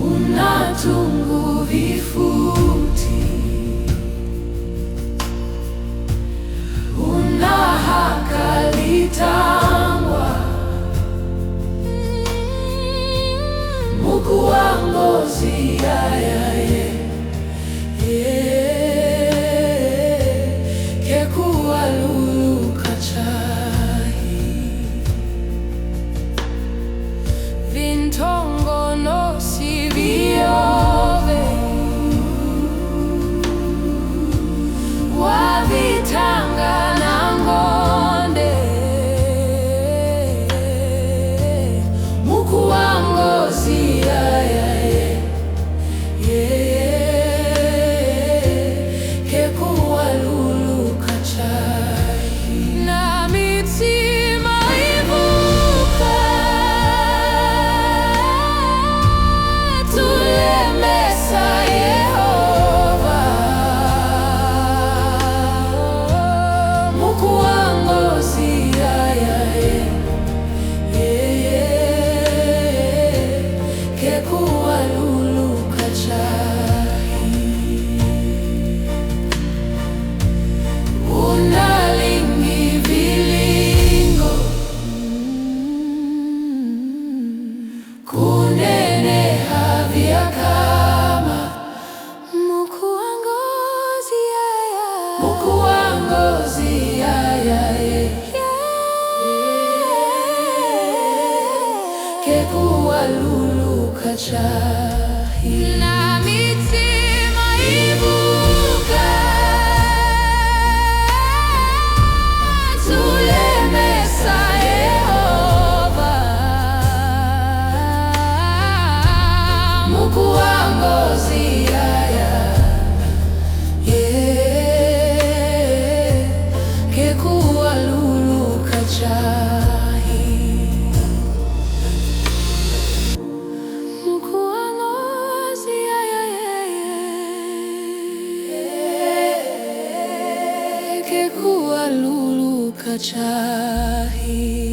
Unatungu vifuti, unahakalitangwa muku wa ngozi kekuwa lulu kachahi vintongo no siviove wavitanga na ngonde muku wa ngozi kekuwa lulu kachahi na mitima ivuka tulemesa Yehova muku wa ngozi kekuwa lulu kachahi unalingi vilingo kunene havya kama muku wa ngozi muku wa ngozi kekuwa lulu kachahi na mitima ivuka tulemesa Yehova muku wa ngozi kekuwa lulu kachahi muku wa ngozi kekuwa lulu kachahi.